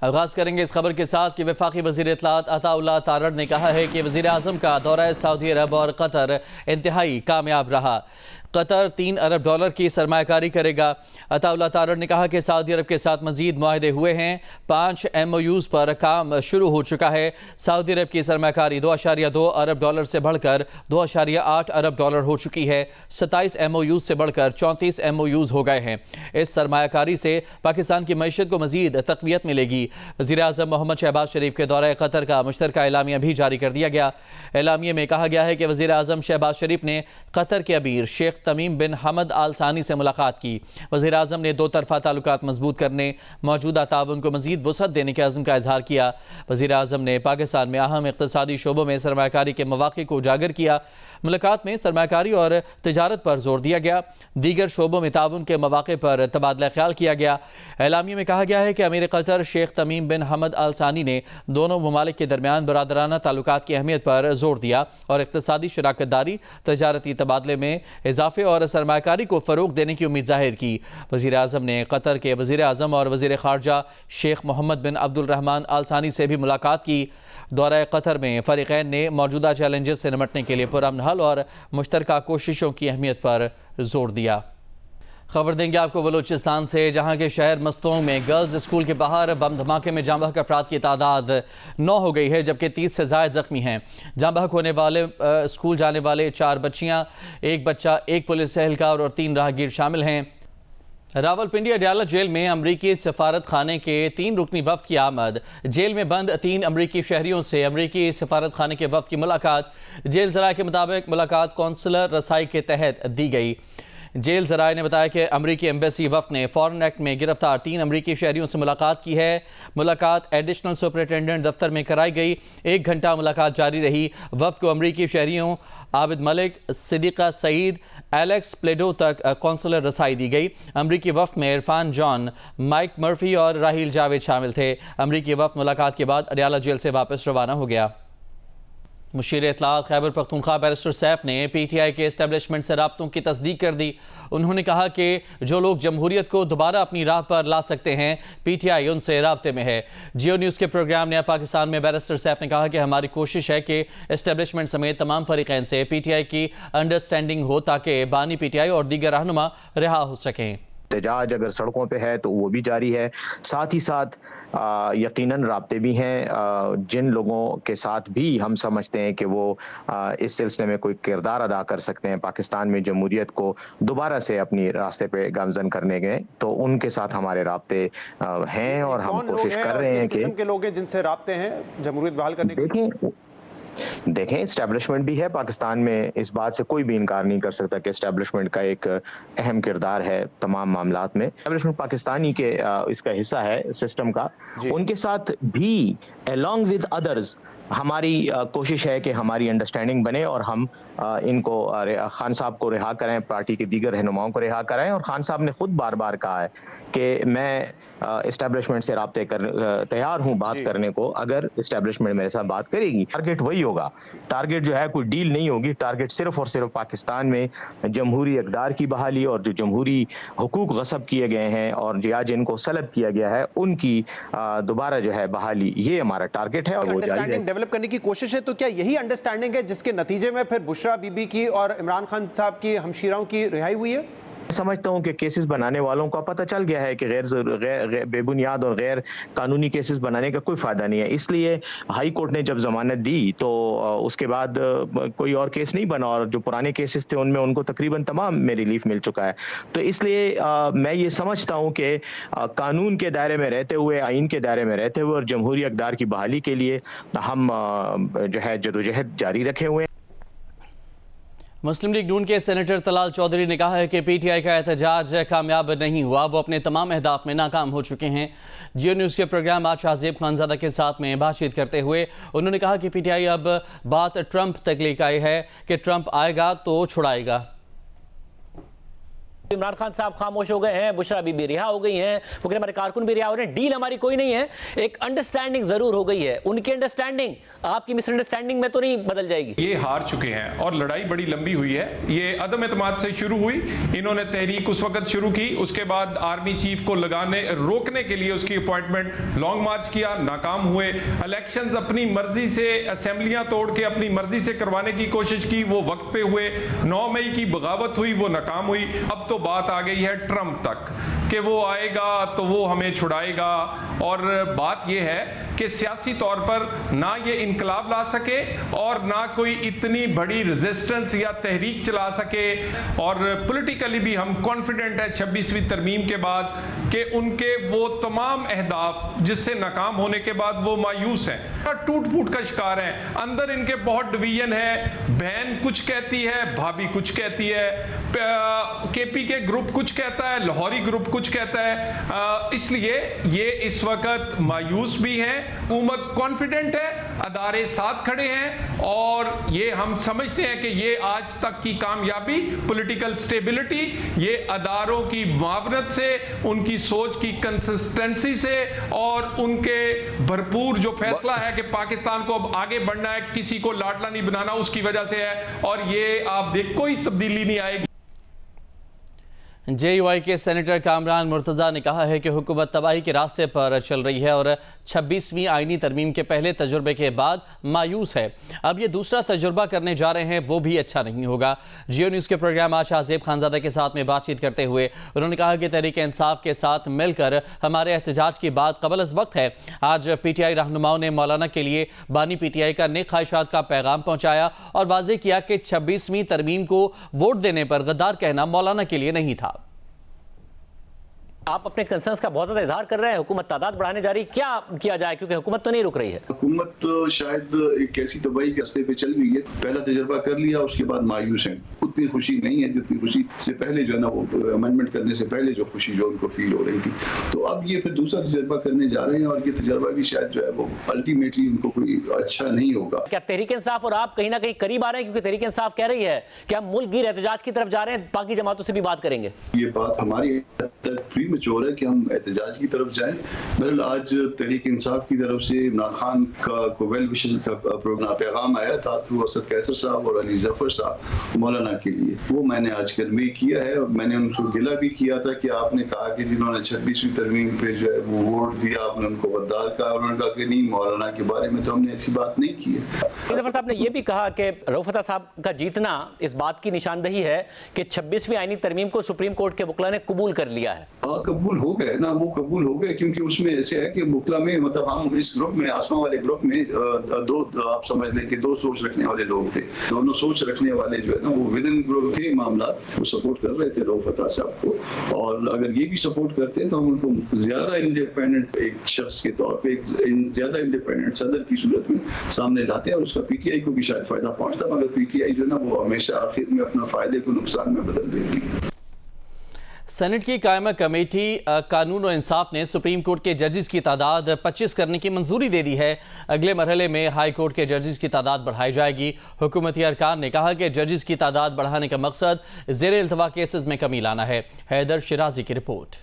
آغاز کریں گے اس خبر کے ساتھ کہ وفاقی وزیر اطلاعات عطا اللہ تارڑ نے کہا ہے کہ وزیر اعظم کا دورہ سعودی عرب اور قطر انتہائی کامیاب رہا۔ قطر $3 ارب کی سرمایہ کاری کرے گا۔ عطا اللہ تارڑ نے کہا کہ سعودی عرب کے ساتھ مزید معاہدے ہوئے ہیں، 5 MOUs پر کام شروع ہو چکا ہے۔ سعودی عرب کی سرمایہ کاری $2.2 ارب سے بڑھ کر $2.8 ارب ہو چکی ہے۔ 27 MOUs سے بڑھ کر 34 MOUs ہو گئے ہیں۔ اس سرمایہ کاری سے پاکستان کی معیشت کو مزید تقویت ملے گی۔ وزیر اعظم محمد شہباز شریف کے دورہ قطر کا مشترکہ اعلامیہ بھی جاری کر دیا گیا۔ اعلامیے میں کہا گیا ہے کہ وزیر اعظم شہباز شریف نے قطر کے امیر شیخ تمیم بن حمد آل ثانی سے ملاقات کی۔ وزیر اعظم نے دو طرفہ تعلقات مضبوط کرنے، موجودہ تعاون کو مزید وسعت دینے کے عزم کا اظہار کیا۔ وزیر اعظم نے پاکستان میں اہم اقتصادی شعبوں میں سرمایہ کاری کے مواقع کو اجاگر کیا۔ ملاقات میں سرمایہ کاری اور تجارت پر زور دیا گیا، دیگر شعبوں میں تعاون کے مواقع پر تبادلہ خیال کیا گیا۔ اعلامیے میں کہا گیا ہے کہ امیر قطر شیخ تمیم بن حمد آل ثانی نے دونوں ممالک کے درمیان برادرانہ تعلقات کی اہمیت پر زور دیا اور اقتصادی شراکت داری، تجارتی تبادلے میں اضافے اور سرمایہ کاری کو فروغ دینے کی امید ظاہر کی۔ وزیر اعظم نے قطر کے وزیر اعظم اور وزیر خارجہ شیخ محمد بن عبد الرحمن آل ثانی سے بھی ملاقات کی۔ دورہ قطر میں فریقین نے موجودہ چیلنجز سے نمٹنے کے لیے پرامن حل اور مشترکہ کوششوں کی اہمیت پر زور دیا۔ خبر دیں گے آپ کو بلوچستان سے، جہاں کے شہر مستونگ میں گرلز اسکول کے باہر بم دھماکے میں جاں بحق افراد کی تعداد 9 ہو گئی ہے، جبکہ 30 سے زائد زخمی ہیں۔ جاں بحق ہونے والے اسکول جانے والے 4 بچیاں، 1 بچہ، 1 پولیس اہلکار اور 3 راہگیر شامل ہیں۔ راولپنڈی اڈیالہ جیل میں امریکی سفارت خانے کے 3 رکنی وفد کی آمد۔ جیل میں بند 3 امریکی شہریوں سے امریکی سفارت خانے کے وفد کی ملاقات۔ جیل ذرائع کے مطابق ملاقات کونسلر رسائی کے تحت دی گئی۔ جیل ذرائع نے بتایا کہ امریکی ایمبیسی وفد نے فارن ایکٹ میں گرفتار 3 امریکی شہریوں سے ملاقات کی ہے۔ ملاقات ایڈیشنل سپرنٹینڈنٹ دفتر میں کرائی گئی۔ 1 گھنٹہ ملاقات جاری رہی۔ وفد کو امریکی شہریوں عابد ملک، صدیقہ سعید، ایلیکس پلیڈو تک کونسلر رسائی دی گئی۔ امریکی وفد میں عرفان جان، مائک مرفی اور راہیل جاوید شامل تھے۔ امریکی وفد ملاقات کے بعد اڈیالہ جیل سے واپس روانہ ہو گیا۔ مشیر اطلاعات خیبر پختونخوا بیرسٹر سیف نے پی ٹی آئی کے اسٹیبلشمنٹ سے رابطوں کی تصدیق کر دی۔ انہوں نے کہا کہ جو لوگ جمہوریت کو دوبارہ اپنی راہ پر لا سکتے ہیں، پی ٹی آئی ان سے رابطے میں ہے۔ جیو نیوز کے پروگرام نیا پاکستان میں بیرسٹر سیف نے کہا کہ ہماری کوشش ہے کہ اسٹیبلشمنٹ سمیت تمام فریقین سے پی ٹی آئی کی انڈرسٹینڈنگ ہو تاکہ بانی پی ٹی آئی اور دیگر رہنما رہا ہو سکیں۔ احتجاج اگر سڑکوں پہ ہے تو وہ بھی جاری ہے، ساتھ ہی ساتھ یقیناً رابطے بھی ہیں جن لوگوں کے ساتھ بھی ہم سمجھتے ہیں کہ وہ اس سلسلے میں کوئی کردار ادا کر سکتے ہیں پاکستان میں جمہوریت کو دوبارہ سے اپنی راستے پہ گامزن کرنے کے، تو ان کے ساتھ ہمارے رابطے ہیں اور ہم کوشش کر رہے ہیں کہ کس قسم کے لوگ ہیں جن سے رابطے ہیں جمہوریت بحال کرنے کے؟ دیکھیں اسٹیبلشمنٹ بھی ہے پاکستان میں، اس بات سے کوئی بھی انکار نہیں کر سکتا کہ اسٹیبلشمنٹ کا ایک اہم کردار ہے تمام معاملات میں۔ اسٹیبلشمنٹ پاکستانی کے اس کا حصہ ہے سسٹم کا، ان کے ساتھ بھی along with others ہماری کوشش ہے کہ ہماری انڈرسٹینڈنگ بنے اور ہم ان کو خان صاحب کو رہا کریں، پارٹی کے دیگر رہنماؤں کو رہا کریں، اور خان صاحب نے خود بار بار کہا ہے کہ میں اسٹیبلشمنٹ سے رابطے تیار ہوں بات کرنے کو اگر اسٹیبلشمنٹ میرے ساتھ بات کرے گی۔ ٹارگٹ وہی ہوگا، ٹارگٹ جو ہے کوئی ڈیل نہیں ہوگی، ٹارگٹ صرف اور صرف پاکستان میں جمہوری اقدار کی بحالی اور جو جمہوری حقوق غصب کیے گئے ہیں اور جن کو سلب کیا گیا ہے ان کی دوبارہ جو ہے بحالی، یہ ہمارا ٹارگٹ ہے اور وہ جاری ہے۔ ڈیولپ کرنے کی کوشش ہے، تو کیا یہی انڈرسٹینڈنگ ہے جس کے نتیجے میں پھر بشرا بی بی کی اور عمران خان صاحب کی ہمشیراؤں کی رہائی ہوئی ہے؟ سمجھتا ہوں کہ کیسز بنانے والوں کو پتہ چل گیا ہے کہ غیر بے بنیاد اور غیر قانونی کیسز بنانے کا کوئی فائدہ نہیں ہے، اس لیے ہائی کورٹ نے جب ضمانت دی تو اس کے بعد کوئی اور کیس نہیں بنا، اور جو پرانے کیسز تھے ان میں ان کو تقریباً تمام میں ریلیف مل چکا ہے۔ تو اس لیے میں یہ سمجھتا ہوں کہ قانون کے دائرے میں رہتے ہوئے، آئین کے دائرے میں رہتے ہوئے اور جمہوری اقدار کی بحالی کے لیے ہم جو ہے جدوجہد جاری رکھے ہوئے ہیں۔ مسلم لیگ نون کے سینیٹر طلال چودھری نے کہا ہے کہ پی ٹی آئی کا احتجاج کامیاب نہیں ہوا، وہ اپنے تمام اہداف میں ناکام ہو چکے ہیں۔ جیو نیوز کے پروگرام آج شاہزیب خانزادہ کے ساتھ میں بات چیت کرتے ہوئے انہوں نے کہا کہ پی ٹی آئی اب بات ٹرمپ تک لے کے آئی ہے کہ ٹرمپ آئے گا تو چھڑائے گا۔ عمران خان صاحب خاموش ہو گئے ہیں, بشرا بی بی رہا ہو گئی ہیں, وہ کہ ہمارے کارکن بھی رہا ہو رہے ہیں, ڈیل ہماری کوئی نہیں ہے, ایک انڈرسٹینڈنگ ضرور ہو گئی ہے. ان کی انڈرسٹینڈنگ آپ کی مس انڈرسٹینڈنگ میں تو نہیں بدل جائے گی. یہ ہار چکے ہیں اور لڑائی بڑی لمبی ہوئی ہے. یہ عدم اعتماد سے شروع ہوئی, انہوں نے تحریک اس وقت شروع کی, اس کے بعد آرمی چیف کو روکنے کے لیے اس کی اپوائنٹمنٹ, لانگ مارچ کیا, ناکام ہوئے. الیکشنز اپنی مرضی سے, اسمبلیاں توڑ کے اپنی مرضی سے کروانے کی کوشش کی, وہ وقت پہ ہوئے. 9 مئی کی بغاوت ہوئی, وہ ناکام ہوئی. اب تو بات آ گئی ہے ٹرمپ تک کہ وہ آئے گا تو وہ ہمیں چھڑائے گا. اور بات یہ ہے کہ سیاسی طور پر نہ یہ انقلاب لا سکے اور نہ کوئی اتنی بڑی ریزسٹنس یا تحریک چلا سکے. اور پولیٹیکلی بھی ہم کانفیڈنٹ ہیں 26ویں ترمیم کے بعد کہ ان کے وہ تمام اہداف جس سے ناکام ہونے کے بعد وہ مایوس ہیں, ٹوٹ پھوٹ کا شکار ہیں. اندر ان کے بہت ڈویژن ہے, بہن کچھ کہتی ہے, بھابھی کچھ کہتی ہے, کے پی کے گروپ کچھ کہتا ہے, لاہوری گروپ کچھ کہتا ہے. اس لیے یہ اس وقت مایوس بھی ہیں. حکومت کانفیڈنٹ ہے, ادارے ساتھ کھڑے ہیں, اور یہ ہم سمجھتے ہیں کہ یہ آج تک کی کامیابی, پولیٹیکل سٹیبلٹی, یہ اداروں کی معاونت سے, ان کی سوچ کی کنسسٹنسی سے, اور ان کے بھرپور جو فیصلہ ہے کہ پاکستان کو اب آگے بڑھنا ہے, کسی کو لاڈلا نہیں بنانا, اس کی وجہ سے ہے. اور یہ آپ دیکھ کوئی تبدیلی نہیں آئے گی. جے یو آئی کے سینیٹر کامران مرتضیٰ نے کہا ہے کہ حکومت تباہی کے راستے پر چل رہی ہے اور 26ویں آئینی ترمیم کے پہلے تجربے کے بعد مایوس ہے. اب یہ دوسرا تجربہ کرنے جا رہے ہیں, وہ بھی اچھا نہیں ہوگا. جیو نیوز کے پروگرام آج شاہزیب خانزادہ کے ساتھ میں بات چیت کرتے ہوئے انہوں نے کہا کہ تحریک انصاف کے ساتھ مل کر ہمارے احتجاج کی بات قبل از وقت ہے. آج پی ٹی آئی رہنماؤں نے مولانا کے لیے بانی پی ٹی آئی کا نیک خواہشات کا پیغام پہنچایا اور واضح کیا کہ 26ویں ترمیم کو ووٹ دینے پر غدار کہنا مولانا کے لیے نہیں تھا. آپ اپنے کنسرنز کا بہت زیادہ اظہار کر رہے ہیں, حکومت تعداد بڑھانے جا رہی, کیا کیا جائے, کیونکہ حکومت تو نہیں رک رہی ہے. حکومت شاید ایک ایسی تباہی کے راستے پہ چل گئی ہے. پہلا تجربہ کر لیا, اس کے بعد مایوس ہیں. اتنی خوشی نہیں ہے جتنی خوشی سے پہلے جو ہے نا, وہ امینڈمنٹ کرنے سے پہلے جو خوشی جو ان کو فیل ہو رہی تھی. تو اب یہ پھر دوسرا تجربہ کرنے جا رہے ہیں, اور یہ تجربہ بھی شاید جو ہے وہ الٹیمیٹلی ان کو کوئی اچھا نہیں ہوگا. کیا تحریک انصاف اور آپ کہیں نہ کہیں قریب آ رہے ہیں, کیونکہ تحریک انصاف کہہ رہی ہے کہ ہم ملک گیر احتجاج کی طرف جا رہے ہیں, باقی جماعتوں سے بھی بات کریں گے. یہ بات ہماری پری میچور ہے کہ ہم احتجاج کی طرف جائیں. بہرحال آج تحریک انصاف کی طرف سے عمران خان کا ویل وشز کا پیغام آیا تھا تھرو اسد قیصر صاحب اور علی ظفر صاحب مولانا کے لیے. وہ میں نے آج کنوے کیا ہے, اور میں نے ان کو گلہ بھی کیا تھا کہ آپ نے کہا کہ جنہوں نے 26ویں ترمیم پہ جو ہے وہ ووٹ دیا, آپ نے ان کو غدار کہا, اور انہوں نے کہا کہ نہیں, مولانا کے بارے میں تو ہم نے ایسی بات نہیں کی ہے. ظفر صاحب نے یہ بھی کہا کہ رؤفت صاحب کا جیتنا اس بات کی نشاندہی ہے کہ 26ویں آئینی ترمیم کو سپریم کورٹ کے وکلا نے قبول کر لیا ہے. قبول ہو گئے نا, وہ قبول ہو گئے, کیونکہ اس میں ایسے ہے کہ وکلا میں مطلب ہم اس گروپ میں, آسما والے گروپ میں دو, آپ سمجھ لیں کہ 2 سوچ رکھنے والے لوگ تھے. دونوں سوچ رکھنے والے جو ہے نا وہ ود ان گروپ کے معاملات وہ سپورٹ کر رہے تھے رؤفت صاحب کو, اور اگر یہ بھی سپورٹ کرتے تو ہم ان کو زیادہ انڈیپینڈنٹ ایک شخص کے طور پہ, ایک زیادہ انڈیپینڈنٹ صدر کی صورت میں سامنے لاتے, اور اس کا پی ٹی آئی کو بھی شاید فائدہ پہنچتا, مگر پی ٹی آئی جو ہے نا وہ ہمیشہ آخر میں اپنا فائدے کو نقصان میں بدل دیتی ہے. سینٹ کی قائمہ کمیٹی قانون و انصاف نے سپریم کورٹ کے ججز کی تعداد 25 کرنے کی منظوری دے دی ہے. اگلے مرحلے میں ہائی کورٹ کے ججز کی تعداد بڑھائی جائے گی. حکومتی ارکان نے کہا کہ ججز کی تعداد بڑھانے کا مقصد زیر التوا کیسز میں کمی لانا ہے. حیدر شرازی کی رپورٹ.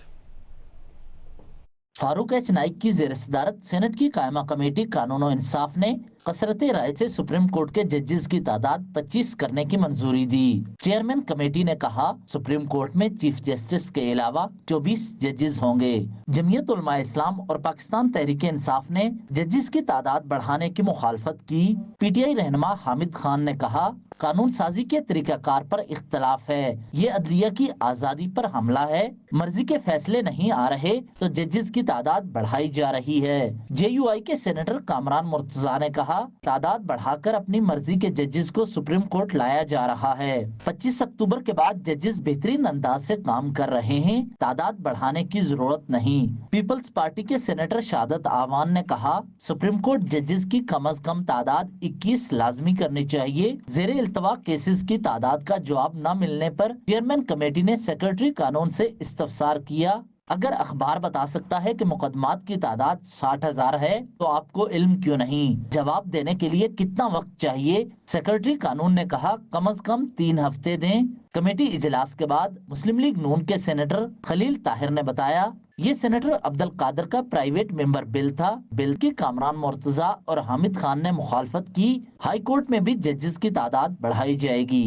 فاروق ایچ نائک کی زیر صدارت سینٹ کی قائمہ کمیٹی قانون و انصاف نے کثرت رائے سے سپریم کورٹ کے ججز کی تعداد 25 کرنے کی منظوری دی. چیئرمین کمیٹی نے کہا سپریم کورٹ میں چیف جسٹس کے علاوہ 24 ججز ہوں گے. جمعیت علماء اسلام اور پاکستان تحریک انصاف نے ججز کی تعداد بڑھانے کی مخالفت کی. پی ٹی آئی رہنما حامد خان نے کہا قانون سازی کے طریقہ کار پر اختلاف ہے, یہ عدلیہ کی آزادی پر حملہ ہے, مرضی کے فیصلے نہیں آ رہے تو ججز کی تعداد بڑھائی جا رہی ہے. جے یو آئی کے سینیٹر کامران مرتضیٰ نے کہا تعداد بڑھا کر اپنی مرضی کے ججز کو سپریم کورٹ لایا جا رہا ہے. 25 اکتوبر کے بعد ججز بہترین انداز سے کام کر رہے ہیں, تعداد بڑھانے کی ضرورت نہیں. پیپلز پارٹی کے سینیٹر شہادت آوان نے کہا سپریم کورٹ ججز کی کم از کم تعداد 21 لازمی کرنی چاہیے. زیر التوا کیسز کی تعداد کا جواب نہ ملنے پر چیئرمین کمیٹی نے سیکرٹری قانون سے استفسار کیا. اگر اخبار بتا سکتا ہے کہ مقدمات کی تعداد 60,000 ہے تو آپ کو علم کیوں نہیں؟ جواب دینے کے لیے کتنا وقت چاہیے؟ سیکرٹری قانون نے کہا کم از کم 3 ہفتے دیں۔ کمیٹی اجلاس کے بعد مسلم لیگ نون کے سینیٹر خلیل طاہر نے بتایا یہ سینیٹر عبد القادر کا پرائیویٹ ممبر بل تھا۔ بل کی کامران مرتضی اور حامد خان نے مخالفت کی۔ ہائی کورٹ میں بھی ججز کی تعداد بڑھائی جائے گی۔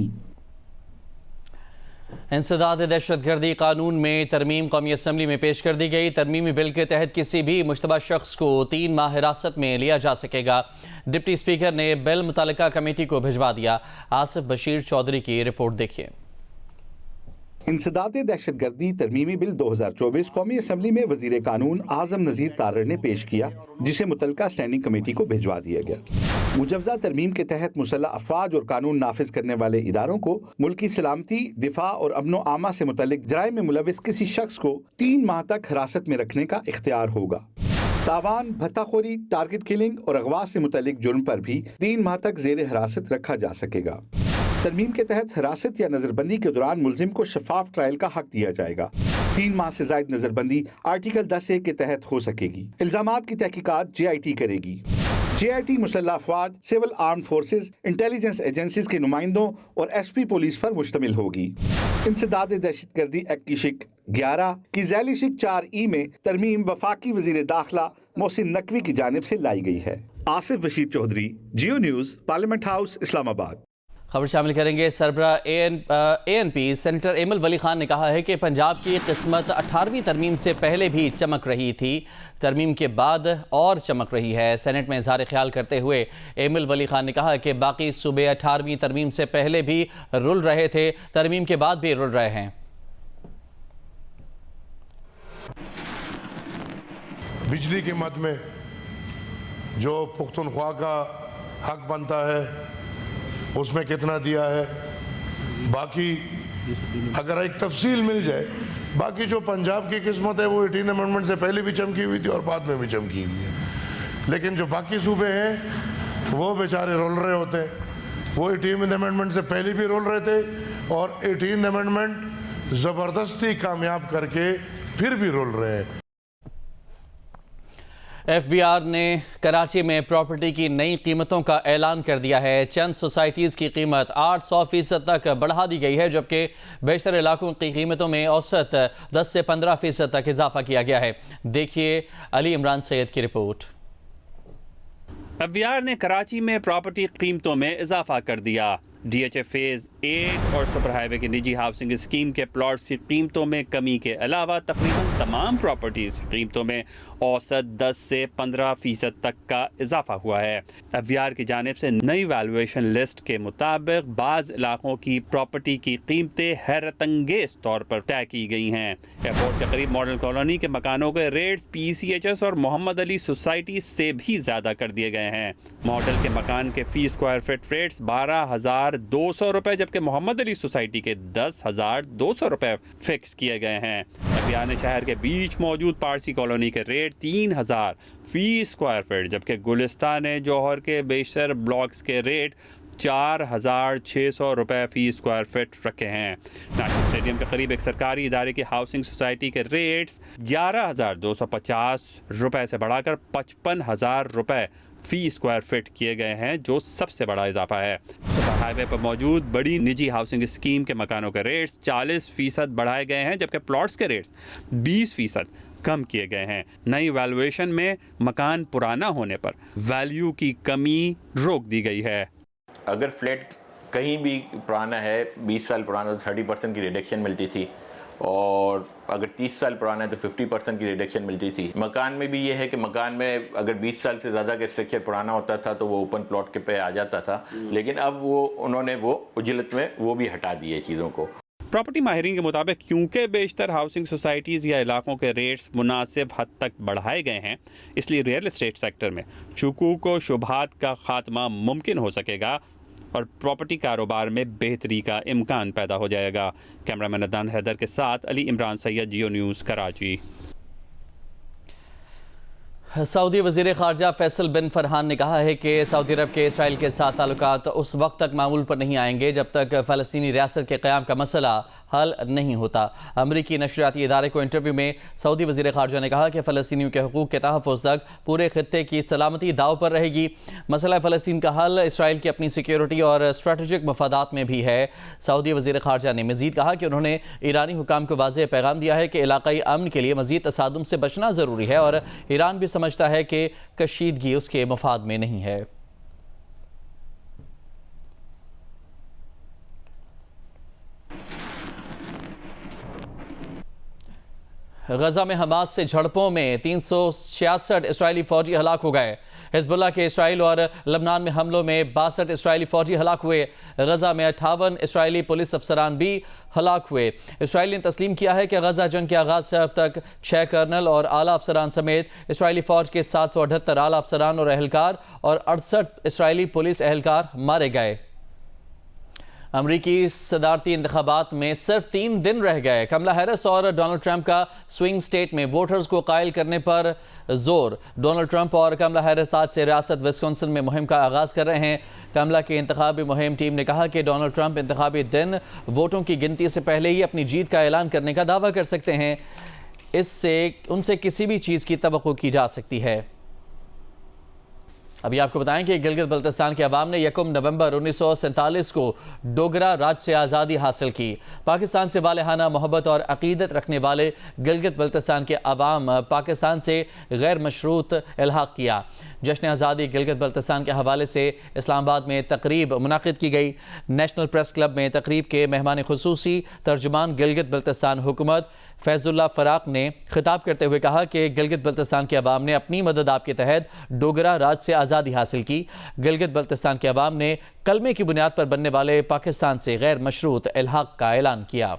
انسداد دہشت گردی قانون میں ترمیم قومی اسمبلی میں پیش کر دی گئی۔ ترمیمی بل کے تحت کسی بھی مشتبہ شخص کو 3 ماہ حراست میں لیا جا سکے گا۔ ڈپٹی اسپیکر نے بل متعلقہ کمیٹی کو بھجوا دیا۔ آصف بشیر چودھری کی رپورٹ دیکھیے۔ انسداد دہشت گردی ترمیمی بل 2024 قومی اسمبلی میں وزیر قانون اعظم نذیر تارڑ نے پیش کیا، جسے متعلقہ اسٹینڈنگ کمیٹی کو بھجوا دیا گیا۔ مجوزہ ترمیم کے تحت مسلح افواج اور قانون نافذ کرنے والے اداروں کو ملکی سلامتی، دفاع اور امن و امان سے متعلق جرائم میں ملوث کسی شخص کو 3 ماہ تک حراست میں رکھنے کا اختیار ہوگا۔ تاوان، بھتہ خوری، ٹارگٹ کلنگ اور اغوا سے متعلق جرم پر بھی 3 ماہ تک زیر حراست رکھا جا سکے گا۔ ترمیم کے تحت حراست یا نظر بندی کے دوران ملزم کو شفاف ٹرائل کا حق دیا جائے گا۔ 3 ماہ سے زائد نظر بندی آرٹیکل 10A کے تحت ہو سکے گی۔ الزامات کی تحقیقات JIT کرے گی۔ JIT مسلح افواج، civil arm forces, intelligence agencies کے نمائندوں اور SP پولیس پر مشتمل ہوگی۔ انسداد دہشت گردی ایکٹ کی شق 11 کی ذیلی شق 4E میں ترمیم وفاقی وزیر داخلہ محسن نقوی کی جانب سے لائی گئی ہے۔ Asif Bashir Chaudhry, Geo news, parliament house, Islamabad. خبر شامل کریں گے۔ سربراہ ANP سینیٹر ایمل ولی خان نے کہا ہے کہ پنجاب کی قسمت 18ویں ترمیم سے پہلے بھی چمک رہی تھی، ترمیم کے بعد اور چمک رہی ہے۔ سینٹ میں اظہار خیال کرتے ہوئے ایمل ولی خان نے کہا کہ باقی صوبے 18ویں ترمیم سے پہلے بھی رل رہے تھے، ترمیم کے بعد بھی رل رہے ہیں۔ بجلی کی مد میں جو پختونخوا کا حق بنتا ہے اس میں کتنا دیا ہے، باقی اگر ایک تفصیل مل جائے، باقی جو پنجاب کی قسمت ہے وہ 18 امنڈمنٹ سے پہلے بھی چمکی ہوئی تھی اور بعد میں بھی چمکی ہوئی ہے، لیکن جو باقی صوبے ہیں وہ بیچارے رول رہے ہوتے ہیں۔ وہ 18 امنڈمنٹ سے پہلے بھی رول رہے تھے اور 18 امنڈمنٹ زبردستی کامیاب کر کے پھر بھی رول رہے ہیں۔ FBR نے کراچی میں پراپرٹی کی نئی قیمتوں کا اعلان کر دیا ہے۔ چند سوسائٹیز کی قیمت 800% تک بڑھا دی گئی ہے، جبکہ بیشتر علاقوں کی قیمتوں میں اوسط 10 سے 15% تک اضافہ کیا گیا ہے۔ دیکھیے علی عمران سید کی رپورٹ۔ FBR نے کراچی میں پراپرٹی قیمتوں میں اضافہ کر دیا۔ DHA فیز 8 اور سپر ہائی وے کی نجی ہاؤسنگ اسکیم کے پلاٹس کی قیمتوں میں کمی کے علاوہ تقریباً تمام پراپرٹیز کی قیمتوں میں اوسط 10 سے 15% تک کا اضافہ ہوا ہے۔ FBR کی جانب سے نئی ویلیویشن لسٹ کے مطابق بعض علاقوں کی پراپرٹی کی قیمتیں حیرت انگیز طور پر طے کی گئی ہیں۔ ایئرپورٹ کے قریب ماڈل کالونی کے مکانوں کے ریٹس PCHS اور محمد علی سوسائٹی سے بھی زیادہ کر دیے گئے ہیں۔ ماڈل کے مکان کے فی اسکوائر فٹ ریٹس 12,200 روپے جبکہ محمد علی سوسائٹی کے 10,200 روپے فکس کیے گئے ہیں۔ FBR نے شہر کے بیچ موجود پارسی کالونی کے ریٹ 3,000 فی اسکوائر فٹ جبکہ گلستان جوہر کے بیشتر بلاکس کے ریٹ 4,600 روپے فی اسکوائر فٹ رکھے ہیں۔ نیشنل اسٹیڈیم کے قریب ایک سرکاری ادارے کی ہاؤسنگ سوسائٹی کے ریٹس 11,250 روپے سے بڑھا کر 55,000 روپے فی اسکوائر فٹ کیے گئے ہیں، جو سب سے بڑا اضافہ ہے۔ سپر ہائی وے پر موجود بڑی نجی ہاؤسنگ اسکیم کے مکانوں کے ریٹس 40% بڑھائے گئے ہیں جبکہ پلاٹس کے ریٹس 20% کم کیے گئے ہیں۔ نئی ویلیویشن میں مکان پرانا ہونے پر ویلیو کی کمی روک دی گئی ہے۔ اگر فلیٹ کہیں بھی پرانا ہے، 20 سال پرانا تو 30% کی ریڈکشن ملتی تھی، اور اگر 30 سال پرانا ہے تو 50% کی ریڈکشن ملتی تھی۔ مکان میں بھی یہ ہے کہ مکان میں اگر 20 سال سے زیادہ کا اسٹرکچر پرانا ہوتا تھا تو وہ اوپن پلاٹ کے پہ آ جاتا تھا، لیکن اب انہوں نے وہ اجلت میں وہ بھی ہٹا دیے چیزوں کو۔ پراپرٹی ماہرین کے مطابق کیونکہ بیشتر ہاؤسنگ سوسائٹیز یا علاقوں کے ریٹس مناسب حد تک بڑھائے گئے ہیں، اس لیے ریئل اسٹیٹ سیکٹر میں شکوک و شبہات کا خاتمہ ممکن ہو سکے گا اور پراپرٹی کاروبار میں بہتری کا امکان پیدا ہو جائے گا۔ کیمرہ مین عدنان حیدر کے ساتھ علی عمران سید، جیو نیوز، کراچی۔ سعودی وزیر خارجہ فیصل بن فرحان نے کہا ہے کہ سعودی عرب کے اسرائیل کے ساتھ تعلقات اس وقت تک معمول پر نہیں آئیں گے جب تک فلسطینی ریاست کے قیام کا مسئلہ حل نہیں ہوتا۔ امریکی نشریاتی ادارے کو انٹرویو میں سعودی وزیر خارجہ نے کہا کہ فلسطینیوں کے حقوق کے تحفظ تک پورے خطے کی سلامتی داؤ پر رہے گی۔ مسئلہ فلسطین کا حل اسرائیل کی اپنی سیکیورٹی اور اسٹریٹجک مفادات میں بھی ہے۔ سعودی وزیر خارجہ نے مزید کہا کہ انہوں نے ایرانی حکام کو واضح پیغام دیا ہے کہ علاقائی امن کے لیے مزید تصادم سے بچنا ضروری ہے اور ایران بھی سمجھتا ہے کہ کشیدگی اس کے مفاد میں نہیں ہے۔ غزہ میں حماس سے جھڑپوں میں 366 اسرائیلی فوجی ہلاک ہو گئے۔ حزب اللہ کے اسرائیل اور لبنان میں حملوں میں 62 اسرائیلی فوجی ہلاک ہوئے۔ غزہ میں 58 اسرائیلی پولیس افسران بھی ہلاک ہوئے۔ اسرائیل نے تسلیم کیا ہے کہ غزہ جنگ کے آغاز سے اب تک 6 کرنل اور اعلیٰ افسران سمیت اسرائیلی فوج کے 778 اعلیٰ افسران اور اہلکار اور 68 اسرائیلی پولیس اہلکار مارے گئے۔ امریکی صدارتی انتخابات میں صرف 3 دن رہ گئے۔ کملا ہیرس اور ڈونلڈ ٹرمپ کا سوئنگ سٹیٹ میں ووٹرز کو قائل کرنے پر زور۔ ڈونلڈ ٹرمپ اور کملا ہیرس آج سے ریاست وسکونسن میں مہم کا آغاز کر رہے ہیں۔ کملا کی انتخابی مہم ٹیم نے کہا کہ ڈونلڈ ٹرمپ انتخابی دن ووٹوں کی گنتی سے پہلے ہی اپنی جیت کا اعلان کرنے کا دعویٰ کر سکتے ہیں۔ اس سے ان سے کسی بھی چیز کی توقع کی جا سکتی ہے۔ ابھی آپ کو بتائیں کہ گلگت بلتستان کے عوام نے 1 نومبر 1947 کو ڈوگرا راج سے آزادی حاصل کی۔ پاکستان سے والہانہ محبت اور عقیدت رکھنے والے گلگت بلتستان کے عوام پاکستان سے غیر مشروط الحاق کیا۔ جشن آزادی گلگت بلتستان کے حوالے سے اسلام آباد میں تقریب منعقد کی گئی۔ نیشنل پریس کلب میں تقریب کے مہمان خصوصی ترجمان گلگت بلتستان حکومت فیض اللہ فراق نے خطاب کرتے ہوئے کہا کہ گلگت بلتستان کے عوام نے اپنی مدد آپ کے تحت ڈوگرا راج سے آزادی حاصل کی۔ گلگت بلتستان کے عوام نے کلمے کی بنیاد پر بننے والے پاکستان سے غیر مشروط الحاق کا اعلان کیا۔